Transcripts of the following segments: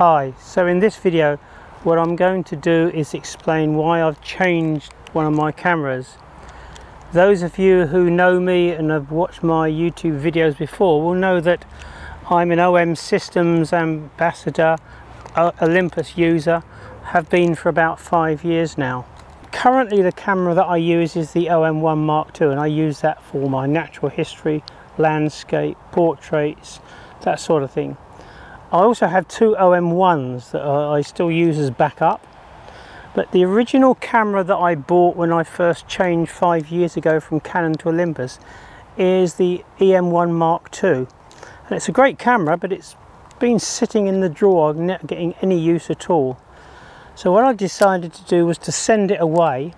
Hi, so in this video what I'm going to do is explain why I've changed one of my cameras. Those of you who know me and have watched my YouTube videos before will know that I'm an OM Systems ambassador, Olympus user, have been for about 5 years now. Currently the camera that I use is the OM1 Mark II, and I use that for my natural history, landscape, portraits, that sort of thing. I also have two OM1s that I still use as backup, but the original camera that I bought when I first changed 5 years ago from Canon to Olympus is the EM1 Mark II, and it's a great camera, but it's been sitting in the drawer not getting any use at all. So what I decided to do was to send it away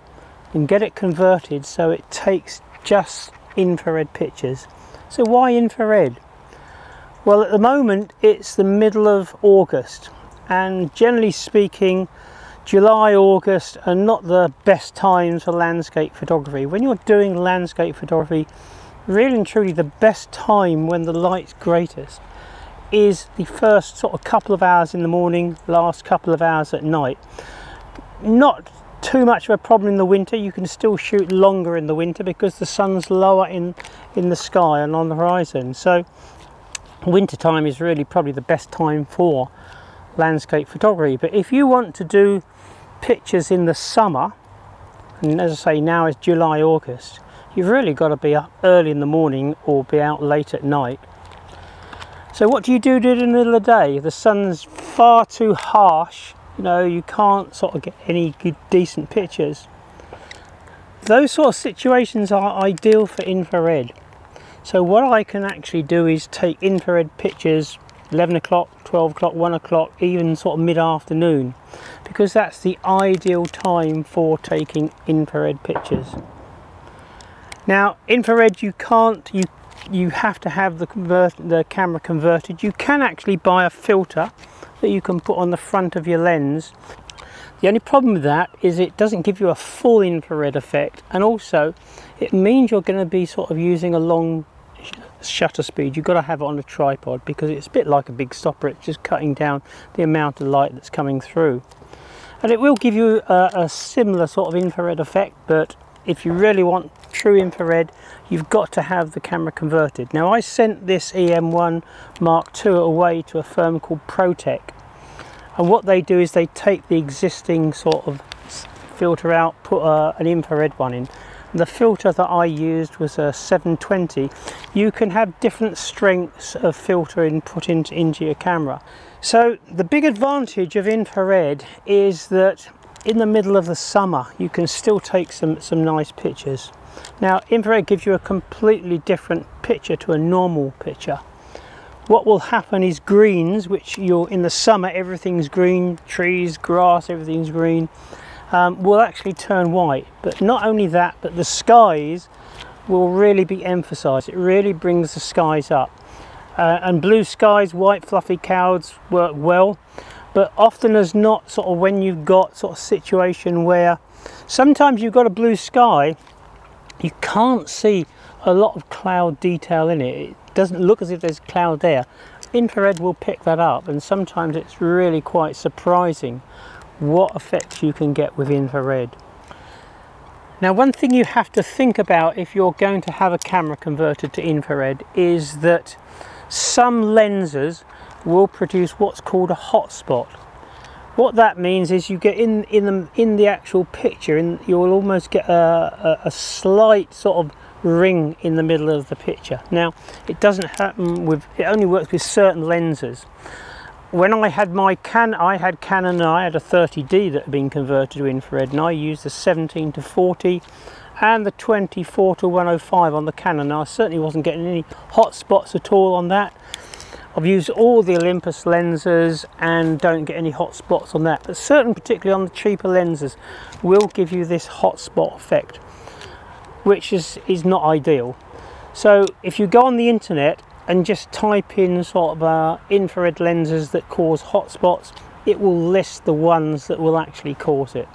and get it converted so it takes just infrared pictures. So why infrared? Well, at the moment it's the middle of August, and generally speaking July, August are not the best times for landscape photography. When you're doing landscape photography, really and truly the best time when the light's greatest is the first sort of couple of hours in the morning, last couple of hours at night. Not too much of a problem in the winter. You can still shoot longer in the winter because the sun's lower in the sky and on the horizon. So winter time is really probably the best time for landscape photography. But if you want to do pictures in the summer, and as I say now it's July, August, you've really got to be up early in the morning or be out late at night. So what do you do in the middle of the day? The sun's far too harsh, you know, you can't sort of get any good decent pictures. Those sort of situations are ideal for infrared. So what I can actually do is take infrared pictures 11 o'clock, 12 o'clock, 1 o'clock, even sort of mid-afternoon, because that's the ideal time for taking infrared pictures. Now infrared you have to have the camera converted. You can actually buy a filter that you can put on the front of your lens. The only problem with that is it doesn't give you a full infrared effect, and also it means you're going to be sort of using a long shutter speed. You've got to have it on a tripod because it's a bit like a big stopper. It's just cutting down the amount of light that's coming through, and it will give you a similar sort of infrared effect, but if you really want true infrared you've got to have the camera converted. Now I sent this EM1 Mark II away to a firm called Protech, and what they do is they take the existing sort of filter out, put an infrared one in. The filter that I used was a 720. You can have different strengths of filter put into your camera. So the big advantage of infrared is that in the middle of the summer you can still take some nice pictures. Now infrared gives you a completely different picture to a normal picture. What will happen is greens, which in the summer everything's green, trees, grass, everything's green, will actually turn white. But not only that, but the skies will really be emphasized. It really brings the skies up, and blue skies, white fluffy clouds work well. But often as not, sort of when you've got sort of situation where sometimes you've got a blue sky, you can't see a lot of cloud detail in it. It doesn't look as if there's cloud there. Infrared will pick that up, and sometimes it's really quite surprising what effects you can get with infrared. Now one thing you have to think about if you're going to have a camera converted to infrared is that some lenses will produce what's called a hotspot. What that means is you get in the actual picture, and you'll almost get a slight sort of ring in the middle of the picture. Now it doesn't happen with, it only works with certain lenses. When I had my Canon, I had a 30D that had been converted to infrared, and I used the 17 to 40 and the 24 to 105 on the Canon. Now I certainly wasn't getting any hot spots at all on that. I've used all the Olympus lenses and don't get any hot spots on that, but certain, particularly on the cheaper lenses, will give you this hot spot effect, which is not ideal. So if you go on the internet and just type in sort of infrared lenses that cause hot spots, it will list the ones that will actually cause it.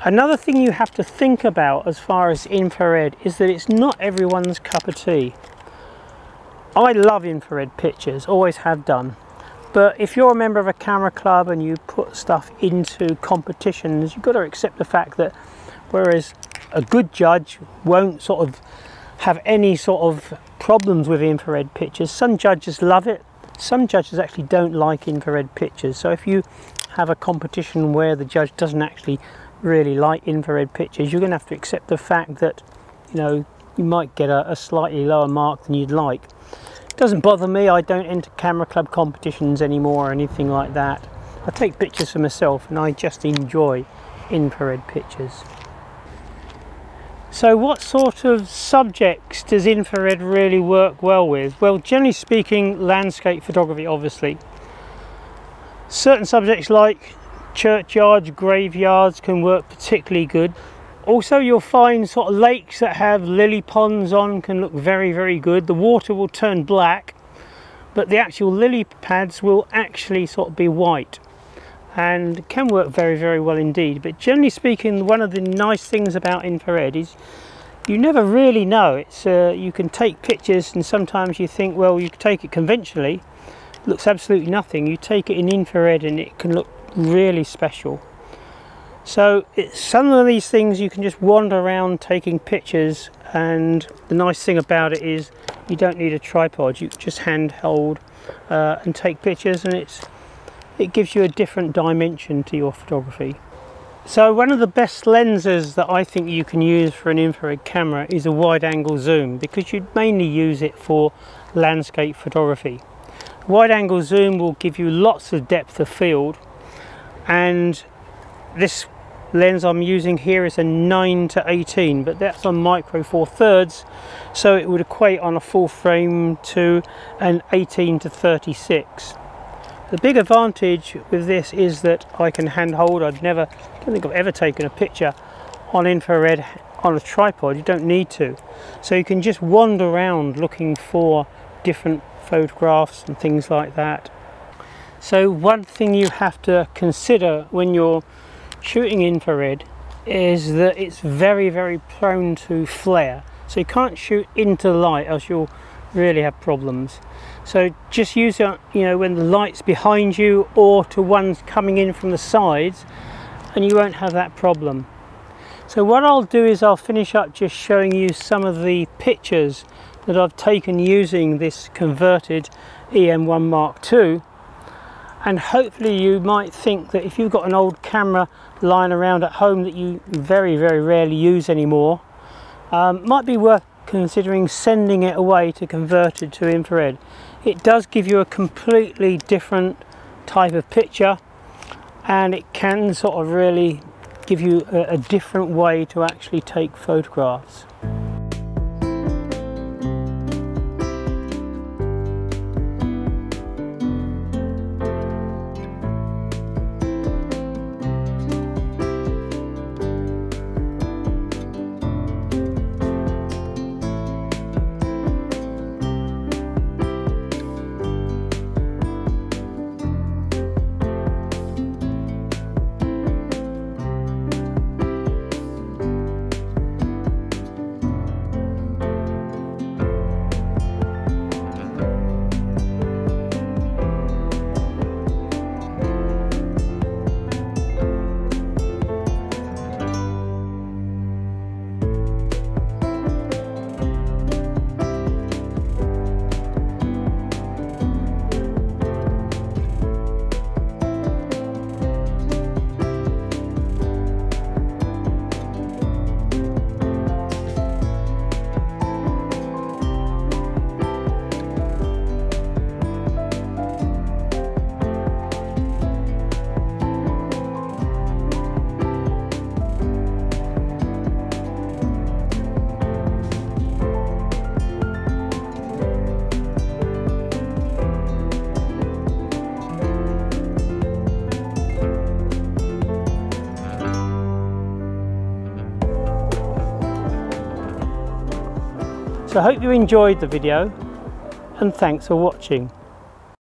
Another thing you have to think about as far as infrared is that it's not everyone's cup of tea. I love infrared pictures, always have done, But if you're a member of a camera club and you put stuff into competitions, you've got to accept the fact that whereas a good judge won't sort of have any sort of problems with infrared pictures, some judges love it, some judges actually don't like infrared pictures. So if you have a competition where the judge doesn't actually really like infrared pictures, you're going to have to accept the fact that, you know, you might get a slightly lower mark than you'd like. It doesn't bother me. I don't enter camera club competitions anymore or anything like that. I take pictures for myself and I just enjoy infrared pictures. So what sort of subjects does infrared really work well with? Well, generally speaking, landscape photography, obviously. Certain subjects like churchyards, graveyards can work particularly good. Also, you'll find sort of lakes that have lily ponds on can look very, very good. The water will turn black, but the actual lily pads will actually sort of be white and can work very, very well indeed. But generally speaking, one of the nice things about infrared is you never really know. It's you can take pictures and sometimes you think, well, you can take it conventionally, it looks absolutely nothing. You take it in infrared and it can look really special. So some of these things you can just wander around taking pictures, and the nice thing about it is you don't need a tripod. You just handhold and take pictures, and it gives you a different dimension to your photography. So one of the best lenses that I think you can use for an infrared camera is a wide angle zoom, because you'd mainly use it for landscape photography. Wide angle zoom will give you lots of depth of field, and this lens I'm using here is a 9-18, but that's on micro 4/3, so it would equate on a full frame to an 18-36. The big advantage with this is that I can handhold. I don't think I've ever taken a picture on infrared on a tripod. You don't need to, so you can just wander around looking for different photographs and things like that. So one thing you have to consider when you're shooting infrared is that it's very, very prone to flare. So you can't shoot into the light, else you'll really have problems. So just use it, you know, when the light's behind you or to ones coming in from the sides, and you won't have that problem. So what I'll do is I'll finish up just showing you some of the pictures that I've taken using this converted EM1 Mark II. And hopefully you might think that if you've got an old camera lying around at home that you very, very rarely use anymore, might be worth considering sending it away to convert it to infrared. It does give you a completely different type of picture, and it can sort of really give you a different way to actually take photographs. So I hope you enjoyed the video, and thanks for watching.